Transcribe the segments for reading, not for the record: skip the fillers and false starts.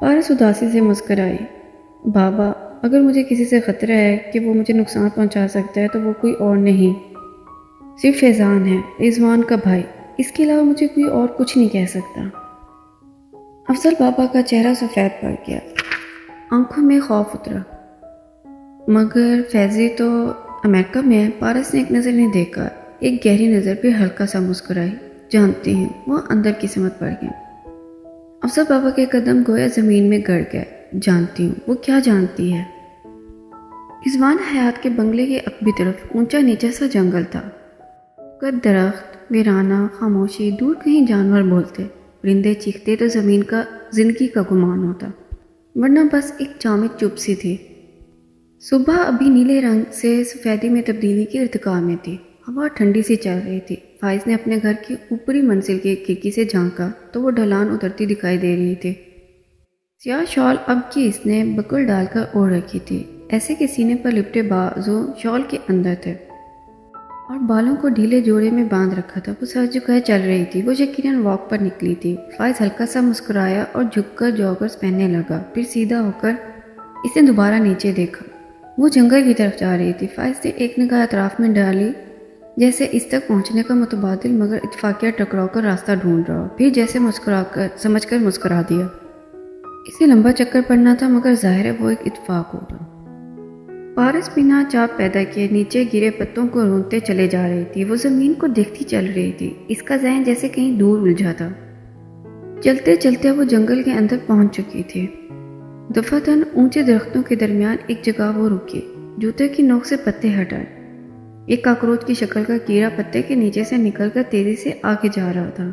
پارس اداسی سے مسکرائی۔ بابا، اگر مجھے کسی سے خطرہ ہے کہ وہ مجھے نقصان پہنچا سکتا ہے تو وہ کوئی اور نہیں، صرف فیضان ہے، رضوان کا بھائی۔ اس کے علاوہ مجھے کوئی اور کچھ نہیں کہہ سکتا۔ افضل بابا کا چہرہ سفید پڑ گیا، آنکھوں میں خوف اترا۔ مگر فیضی تو امریکہ میں ہے۔ پارس نے ایک نظر نہیں دیکھا، ایک گہری نظر پہ ہلکا سا مسکرائی۔ جانتی ہوں، وہ اندر کی سمت پڑ گئے۔ افضل بابا کے قدم گویا زمین میں گڑ گئے۔ جانتی ہوں، وہ کیا جانتی ہے؟ رضوان حیات کے بنگلے کی عقبی طرف اونچا نیچا سا جنگل تھا، قد درخت، ویرانہ، خاموشی، دور کہیں جانور بولتے، پرندے چیختے تو زمین کا زندگی کا گمان ہوتا، ورنہ بس ایک جامد چپ سی تھی۔ صبح ابھی نیلے رنگ سے سفیدی میں تبدیلی کے ارتقاء میں تھی، ہوا ٹھنڈی سی چل رہی تھی۔ فائز نے اپنے گھر کی اوپری منزل کی کھڑکی سے جھانکا تو وہ ڈھلان اترتی دکھائی دے رہی تھی۔ سیاہ شال اب کی اس نے بکل ڈال کر اوڑھ رکھی تھی، ایسے کہ سینے پر لپٹے بازو شال کے اندر تھے اور بالوں کو ڈھیلے جوڑے میں باندھ رکھا تھا۔ وہ سر جھکائے چل رہی تھی، وہ یقیناً واک پر نکلی تھی۔ فائز ہلکا سا مسکرایا اور جھک کر جاگرز پہننے لگا، پھر سیدھا ہو کر اس نے دوبارہ نیچے دیکھا۔ وہ جنگل کی طرف جا رہی تھی۔ فائز نے ایک نگاہ اطراف میں ڈالی، جیسے اس تک پہنچنے کا متبادل مگر اتفاقیہ ٹکراؤ کر راستہ ڈھونڈ رہا ہو، پھر جیسے سمجھ کر مسکرا دیا۔ اسے لمبا چکر پڑنا تھا مگر ظاہر ہے وہ ایک اتفاق ہوگا۔ پارس بنا چاپ پیدا کیے نیچے گرے پتوں کو رونگتے چلے جا رہی تھی۔ وہ زمین کو دیکھتی چل رہی تھی، اس کا ذہن جیسے کہیں دور الجھا تھا۔ چلتے چلتے وہ جنگل کے اندر پہنچ چکی تھی۔ دفعتاً اونچے درختوں کے درمیان ایک جگہ وہ رکی، جوتے کی نوک سے پتے ہٹائے۔ ایک کاکروچ کی شکل کا کیڑا پتے کے نیچے سے نکل کر تیزی سے آگے جا رہا تھا۔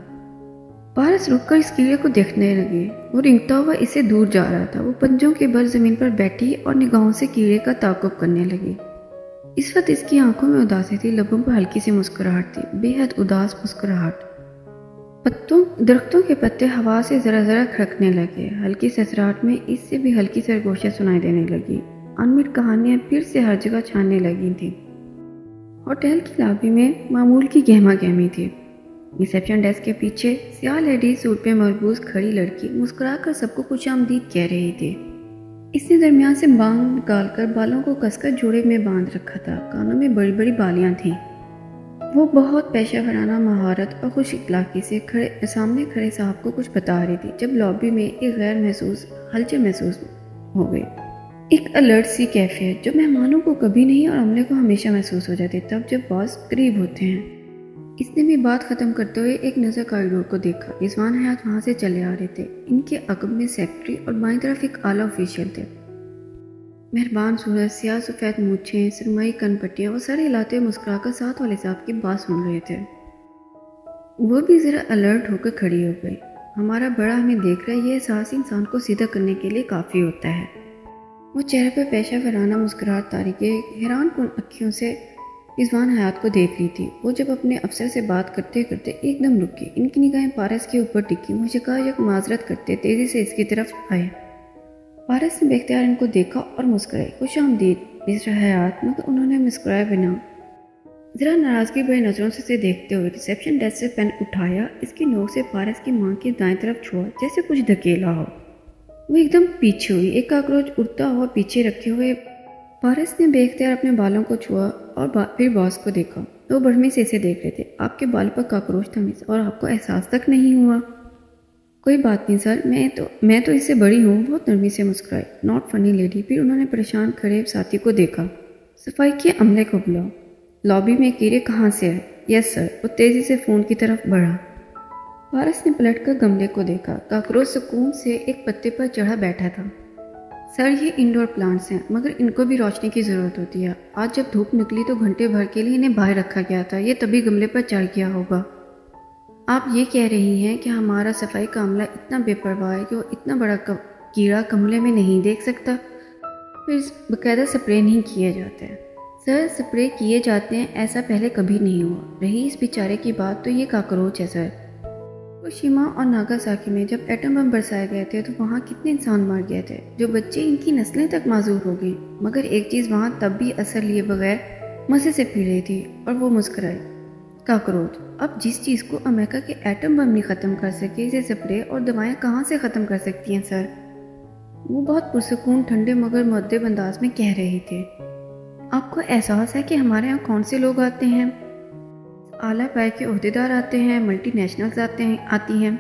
پارس رک کر اس کیڑے کو دیکھنے لگی۔ وہ رینگتا ہوا اسے دور جا رہا تھا۔ وہ پنجوں کے بل زمین پر بیٹھی اور نگاہوں سے کیڑے کا تعاقب کرنے لگی۔ اس وقت اس کی آنکھوں میں اداسی تھی، لبوں پر ہلکی سی مسکراہٹ تھی، بے حد اداس مسکراہٹ۔ درختوں کے پتے ہوا سے ذرا ذرا کھڑکنے لگے، ہلکی سسراہٹ میں اس سے بھی ہلکی سرگوشیاں سنائی دینے لگی۔ انمٹ کہانیاں پھر سے ہر جگہ چھاننے لگی تھیں۔ ہوٹل کی لابی میں معمول کی گہما گہمی تھی۔ ریسیپشن ڈیسک کے پیچھے سیاہ لیڈی سوٹ پہ مربوط کھڑی لڑکی مسکرا کر سب کو خوش آمدید کہہ رہی تھی۔ اس نے درمیان سے بانگ نکال کر بالوں کو کس کر جوڑے میں باندھ رکھا تھا، کانوں میں بڑی بڑی بالیاں تھیں۔ وہ بہت پیشہ ورانہ مہارت اور خوش اخلاقی سے سامنے کھڑے صاحب کو کچھ بتا رہی تھی، جب لابی میں ایک غیر محسوس ہلچل محسوس ہو گئی، ایک الرٹ سی کیفیت جو مہمانوں کو کبھی نہیں اور عملے کو ہمیشہ محسوس ہو جاتی تب جب باس قریب ہوتے ہیں۔ اس نے بھی بات ختم کرتے ہوئے ایک نظر کاریڈور کو دیکھا۔ رضوان حیات وہاں سے چلے آ رہے تھے، ان کے عقب میں سیکرٹری اور بائیں طرف ایک اعلیٰ آفیشیل تھے۔ مہربان صورت، سیاہ سفید مونچھیں، سرمئی کن پٹیاں، وہ سارے ہلاتے ہوئے مسکرا کر ساتھ والے صاحب کی بات سن رہے تھے۔ وہ بھی ذرا الرٹ ہو کر کھڑی ہو گئی۔ ہمارا بڑا ہمیں دیکھ رہا ہے، یہ احساس انسان کو سیدھا کرنے کے لیے کافی ہوتا ہے۔ وہ چہرے پر پیشہ ورانہ مسکراہٹ طاری کے حیران کن اکھیوں سے رضوان حیات کو دیکھ رہی تھی۔ وہ جب اپنے افسر سے بات کرتے کرتے ایک دم رکی، ان کی نگاہیں پارس کے اوپر ٹکی۔ وہ یکایک معذرت کرتے تیزی سے اس کی طرف آئے۔ پارس نے بے اختیار ان کو دیکھا اور مسکرائی، خوش آمدید مسٹر حیات، مگر انہوں نے مسکرائے بنا ذرا ناراضگی بھری نظروں سے اسے دیکھتے ہوئے ریسیپشن ڈیسک سے پین اٹھایا، اس کی نوک سے پارس کی ماں کی دائیں طرف چھوا جیسے کچھ دھکیلا ہو۔ وہ ایک دم پیچھے ہوئی، ایک کاکروچ اڑتا ہوا پیچھے رکھے ہوئے۔ پارس نے بے اختیار اپنے بالوں کو چھوا اور پھر باس کو دیکھا۔ وہ برہمی سے اسے دیکھ رہے تھے۔ آپ کے بال پر کاکروچ تھا مس، اور آپ کو احساس تک نہیں ہوا؟ کوئی بات نہیں سر، میں تو اس سے بڑی ہوں، بہت نرمی سے مسکرائی۔ ناٹ فنی لیڈی۔ پھر انہوں نے پریشان کھڑے ساتھی کو دیکھا۔ صفائی کے عملے کو بلاؤ۔ لابی میں کیڑے کہاں سے آئے؟ یس سر۔ وہ تیزی سے فون کی طرف بڑھا۔ پارس نے پلٹ کر گملے کو دیکھا۔ کاکروچ سکون سے ایک پتے پر چڑھا بیٹھا تھا۔ سر یہ انڈور پلانٹس ہیں، مگر ان کو بھی روشنی کی ضرورت ہوتی ہے۔ آج جب دھوپ نکلی تو گھنٹے بھر کے لیے انہیں باہر رکھا گیا تھا، یہ تبھی گملے پر چڑھ گیا ہوگا۔ آپ یہ کہہ رہی ہیں کہ ہمارا صفائی کا عملہ اتنا بے پرواہ ہے کہ وہ اتنا بڑا کیڑا گملے میں نہیں دیکھ سکتا؟ پھر باقاعدہ سپرے نہیں کیے جاتے؟ سر سپرے کیے جاتے ہیں، ایسا پہلے کبھی نہیں ہوا۔ رہی اس بیچارے کی بات تو یہ کاکروچ ہے سر۔ ہیروشیما اور ناگاساکی میں جب ایٹم بم برسائے گئے تھے تو وہاں کتنے انسان مر گئے تھے، جو بچے ان کی نسلیں تک معذور ہو گئیں، مگر ایک چیز وہاں تب بھی اثر لیے بغیر مزے سے پی رہی تھی، اور وہ مسکرائی۔ کاکروچ۔ اب جس چیز کو امریکہ کے ایٹم بم نہیں ختم کر سکے، اسے سپرے اور دوائیں کہاں سے ختم کر سکتی ہیں سر؟ وہ بہت پرسکون ٹھنڈے مگر مؤدب انداز میں کہہ رہی تھی، آپ کو احساس ہے کہ ہمارے یہاں کون سے لوگ آتے ہیں؟ اعلیٰ پائے کے عہدیدار آتے ہیں، ملٹی نیشنلز آتی ہیں۔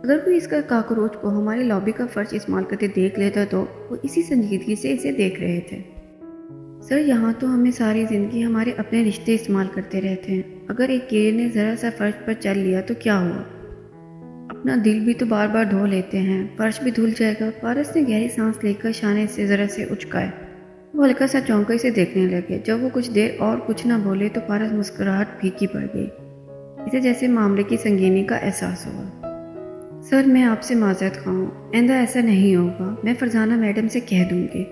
اگر کوئی اس کا کاکروچ کو ہماری لابی کا فرش استعمال کرتے دیکھ لیتا تو وہ اسی سنجیدگی سے اسے دیکھ رہے تھے۔ سر، یہاں تو ہمیں ساری زندگی ہمارے اپنے رشتے استعمال کرتے رہتے ہیں۔ اگر ایک کیڑے نے ذرا سا فرش پر چل لیا تو کیا ہوا؟ اپنا دل بھی تو بار بار دھو لیتے ہیں، فرش بھی دھل جائے گا۔ پارس نے گہری سانس لے کر شانے سے ذرا سے اچکائے۔ وہ ہلکا سا چونکا اسے دیکھنے لگے۔ جب وہ کچھ دیر اور کچھ نہ بولے تو پارس مسکراہٹ پھیکی پڑ گئی، اسے جیسے معاملے کی سنگینی کا احساس ہوا۔ سر، میں آپ سے معذرت خواہ ہوں، آئندہ ایسا نہیں ہوگا۔ میں فرزانہ میڈم سے کہہ دوں گی،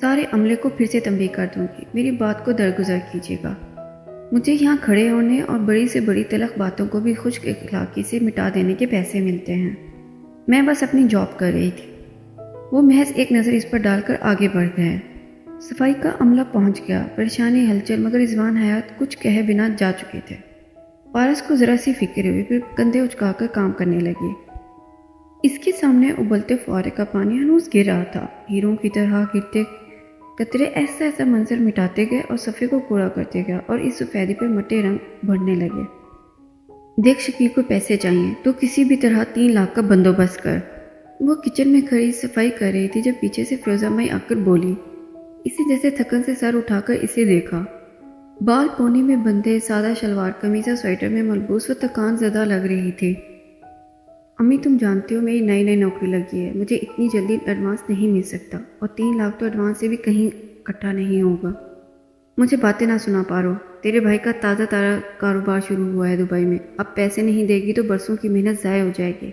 سارے عملے کو پھر سے تنبیہ کر دوں گی۔ میری بات کو درگزر کیجیے گا۔ مجھے یہاں کھڑے ہونے اور بڑی سے بڑی تلخ باتوں کو بھی خشک اخلاقی سے مٹا دینے کے پیسے ملتے ہیں۔ میں بس اپنی جاب کر رہی تھی۔ وہ محض ایک نظر اس پر ڈال کر آگے بڑھ گئے۔ صفائی کا عملہ پہنچ گیا۔ پریشانی ہلچل مگر رضوان حیات کچھ کہے بنا جا چکے تھے۔ پارس کو ذرا سی فکر ہوئی، پھر کندھے اچکا کر کام کرنے لگی۔ اس کے سامنے ابلتے فوارے کا پانی ہنوز گر رہا تھا۔ ہیروں کی طرح گرتے قطرے ایسا ایسا منظر مٹاتے گئے اور صفحے کو کوڑا کرتے گئے اور اس سفیدی پر مٹے رنگ بڑھنے لگے۔ دیکھ، شکیل کو پیسے چاہیے تو کسی بھی طرح 3 لاکھ کا بندوبست کر۔ وہ کچن میں کھڑی صفائی کر رہی تھی جب پیچھے سے فیروزہ مئی آ کر بولی۔ اسی جیسے تھکن سے سر اٹھا کر اسے دیکھا۔ بال پونی میں بندھے، سادہ شلوار قمیض اور سویٹر میں ملبوس، وہ تکان زدہ لگ رہی تھی۔ امی، تم جانتے ہو میری نئی نوکری لگی ہے، مجھے اتنی جلدی ایڈوانس نہیں مل سکتا، اور 3 لاکھ تو ایڈوانس سے بھی کہیں اکٹھا نہیں ہوگا۔ مجھے باتیں نہ سنا پارو، تیرے بھائی کا تازہ کاروبار شروع ہوا ہے دبئی میں، اب پیسے نہیں دے گی تو برسوں کی محنت ضائع ہو جائے گی۔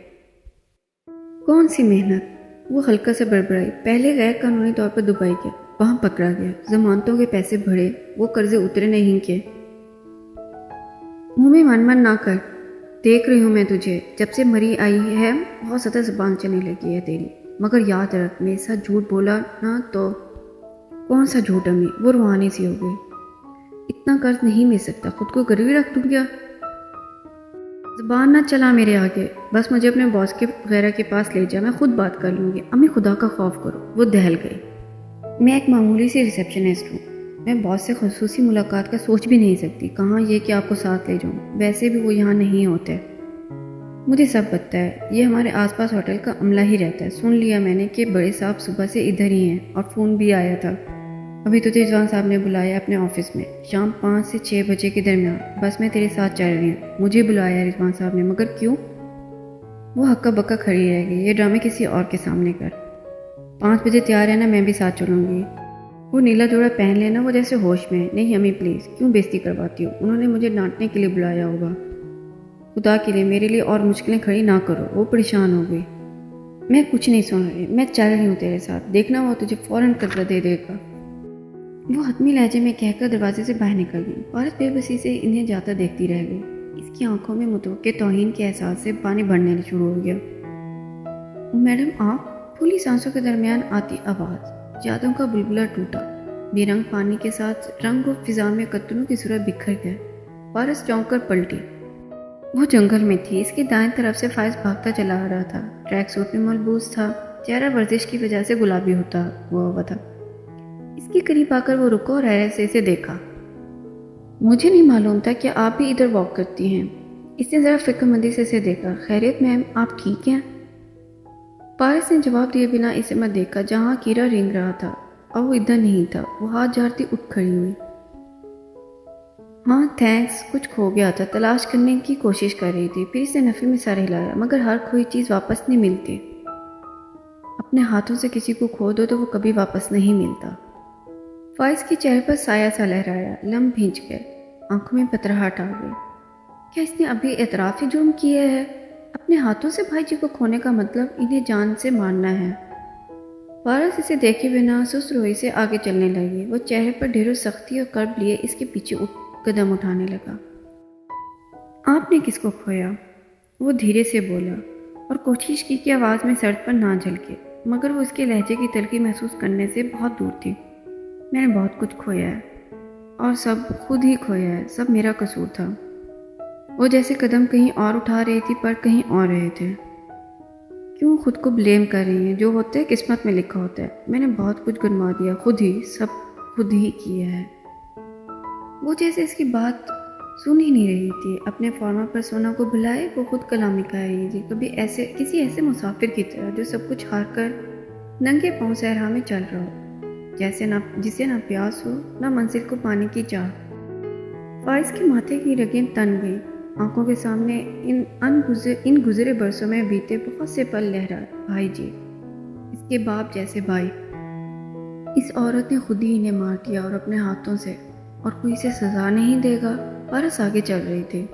کون سی محنت؟ وہ ہلکا سا بڑبڑائی۔ پہلے غیر قانونی طور پر دبئی گیا، وہاں پکڑا گیا، ضمانتوں کے پیسے بھرے، وہ قرضے اترے نہیں کے۔ منہ میں من نہ کر، دیکھ رہی ہوں میں تجھے، جب سے مری آئی ہے بہت زیادہ زبان چلنے لگی ہے تیری، مگر یاد رکھ میرے ساتھ جھوٹ بولا نا تو… کون سا جھوٹ امی؟ وہ روحانی سی ہو گئی۔ اتنا قرض نہیں مل سکتا، خود کو گروی رکھ دوں کیا؟ زبان نہ چلا میرے آگے، بس مجھے اپنے باس کے وغیرہ کے پاس لے جا، میں خود بات کر لوں گی۔ امی، خدا کا خوف کرو۔ وہ دہل گئی۔ میں ایک معمولی سی ریسیپشنسٹ ہوں، میں باس سے خصوصی ملاقات کا سوچ بھی نہیں سکتی، کہاں یہ کہ آپ کو ساتھ لے جاؤں، ویسے بھی وہ یہاں نہیں ہوتے۔ مجھے سب پتہ ہے، یہ ہمارے آس پاس ہوٹل کا عملہ ہی رہتا ہے۔ سن لیا میں نے کہ بڑے صاحب صبح سے ادھر ہی ہیں، اور فون بھی آیا تھا۔ ابھی تو رضوان صاحب نے بلایا اپنے آفس میں، شام 5 سے 6 بجے کے درمیان۔ بس میں تیرے ساتھ چل رہی ہوں۔ مجھے بلایا رضوان صاحب نے، مگر کیوں؟ وہ ہکا بکا کھڑی رہ گئی۔ یہ ڈرامے کسی اور کے سامنے کر۔ 5 بجے تیار ہے نا؟ میں بھی ساتھ چلوں گی۔ وہ نیلا جوڑا پہن لینا، وہ جیسے ہوش میں ہے۔ نہیں امی پلیز، کیوں بےزتی کرواتی ہو؟ انہوں نے مجھے ڈانٹنے کے لیے بلایا ہوگا۔ خدا کے لیے میرے لیے اور مشکلیں کھڑی نہ کرو۔ وہ پریشان ہو گئی۔ میں کچھ نہیں سن رہی، میں چل رہی ہوں تیرے ساتھ، دیکھنا وہ تجھے فوراً قطرہ دے دے گا۔ وہ حتمی لہجے میں کہہ کر دروازے سے باہر نکل گئی۔ پارس بے بسی سے انہیں جاتا دیکھتی رہ گئی۔ اس کی آنکھوں میں متوقع توہین کے احساس سے پانی بڑھنے شروع ہو گیا۔ میڈم آپ؟ پھولی سانسوں کے درمیان آتی آواز۔ یادوں کا بلبلہ ٹوٹا۔ بے رنگ پانی کے ساتھ رنگ و فضا میں قطروں کی صورت بکھر گئے۔ پارس چونک کر پلٹی۔ وہ جنگل میں تھی۔ اس کی دائیں طرف سے فائز بھاگتا چلا آ رہا تھا، ٹریک سوٹ میں ملبوس تھا، چہرہ ورزش کی وجہ سے گلابی ہوتا ہوا تھا۔ اس کے قریب آ کر وہ رکا اور حیرت سے اسے دیکھا۔ مجھے نہیں معلوم تھا کہ آپ بھی ادھر واک کرتی ہیں۔ اس نے ذرا فکر مندی سے اسے دیکھا۔ خیریت میم، آپ ٹھیک ہیں؟ پارس نے جواب دیے بنا اسے مت دیکھا جہاں کیڑا رینگ رہا تھا، اور وہ ادھر نہیں تھا۔ وہ ہاتھ جھاڑتی اٹھ کھڑی ہوئی۔ ہاں تھینکس، کچھ کھو گیا تھا، تلاش کرنے کی کوشش کر رہی تھی۔ پھر اسے نفی میں سر ہلایا، مگر ہر کھوئی چیز واپس نہیں ملتی۔ اپنے ہاتھوں سے کسی کو کھو دو تو وہ کبھی واپس نہیں ملتا۔ فائز کے چہرے پر سایہ سا لہرایا، لم بھیج گئے، آنکھوں میں پتراہٹ آ گئی۔ کیا اس نے ابھی اعتراف ہی جرم کیا ہے؟ اپنے ہاتھوں سے بھائی جی کو کھونے کا مطلب انہیں جان سے مارنا ہے۔ پارس اسے دیکھے بنا سست روئی سے آگے چلنے لگی۔ وہ چہرے پر ڈھیروں سختی اور کرب لیے اس کے پیچھے قدم اٹھانے لگا۔ آپ نے کس کو کھویا؟ وہ دھیرے سے بولا، اور کوشش کی کہ آواز میں سرد پر نہ جھلکے، مگر وہ اس کے لہجے کی تلخی محسوس کرنے سے بہت دور تھی۔ میں نے بہت کچھ کھویا ہے، اور سب خود ہی کھویا ہے، سب میرا قصور تھا۔ وہ جیسے قدم کہیں اور اٹھا رہی تھی پر کہیں اور رہے تھے۔ کیوں خود کو بلیم کر رہی ہیں؟ جو ہوتا ہے قسمت میں لکھا ہوتا ہے. میں نے بہت کچھ گنوا دیا، سب خود ہی کیا ہے. وہ جیسے اس کی بات سن ہی نہیں رہی تھی. اپنے فارما پر سونا کو بلائے وہ خود کلامی کر رہی تھی، کسی ایسے مسافر کی طرح جو سب کچھ ہار کر ننگے پاؤں صحرا میں چل رہا ہو، جسے نہ پیاس ہو نہ منزل کو پانی کی چاہ. فائز کے ماتھے کی رگیں تن گئی. آنکھوں کے سامنے ان گزرے برسوں میں بیتے بہت سے پل لہرائے. بھائی جی، اس کے باپ جیسے بھائی. اس عورت نے خود ہی انہیں مار دیا اور اپنے ہاتھوں سے، اور کوئی اسے سزا نہیں دے گا. پارس آگے چل رہی تھی.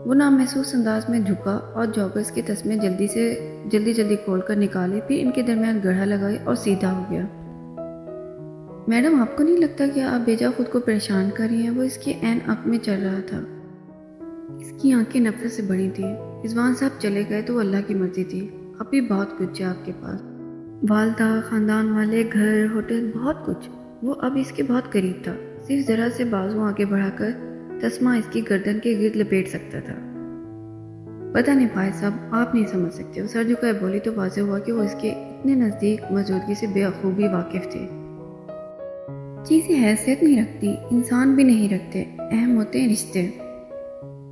وہ نامحسوس انداز میں جھکا اور جاگرز کے تسمے جلدی کھول کر نکالے، پھر ان کے درمیان گڑھا لگائی اور سیدھا ہو گیا. میڈم، آپ کو نہیں لگتا کہ آپ بیجا خود کو پریشان کر رہی ہیں؟ وہ اس کے عین عق میں چل رہا تھا. اس کی آنکھیں نفرت سے بڑی تھی. رضوان صاحب چلے گئے تو اللہ کی مرضی تھی. اب بھی بہت کچھ ہے آپ کے پاس، والدہ، خاندان والے، گھر، ہوٹل، بہت کچھ. وہ اب اس کے بہت قریب تھا. صرف ذرا سے بازو آگے بڑھا کر تسمہ اس کی گردن کے گرد لپیٹ سکتا تھا. پتہ نہیں فائز صاحب، آپ نہیں سمجھ سکتے. وہ سر جھکائے بولی تو واضح ہوا کہ وہ اس کے اتنے نزدیک موجودگی سے بے خوبی واقف تھے. چیزیں حیثیت نہیں رکھتی، انسان بھی نہیں رکھتے، اہم ہوتے ہیں رشتے.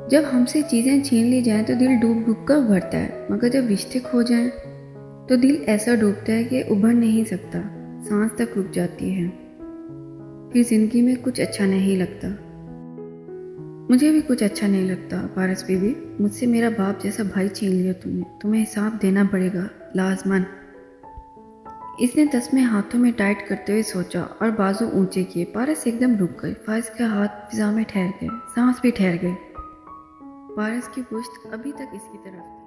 جب ہم سے چیزیں چھین لی جائیں تو دل ڈوب ڈوب کر ابھرتا ہے، مگر جب رشتے کھو جائیں تو دل ایسا ڈوبتا ہے کہ ابھر نہیں سکتا، سانس تک رک جاتی ہے. پھر زندگی میں کچھ اچھا نہیں لگتا. مجھے بھی کچھ اچھا نہیں لگتا پارس بی بی. مجھ سے میرا باپ جیسا بھائی چھین لیا تم نے. تمہیں حساب دینا پڑے گا، لازماً. اس نے تسمے ہاتھوں میں ٹائٹ کرتے ہوئے سوچا اور بازو اونچے کیے. پارس ایک دم رک گئی. فائز کے ہاتھ فضا میں ٹھہر گئے، سانس بھی ٹھہر گئی. پارس کی پشت ابھی تک اس کی طرف تھی.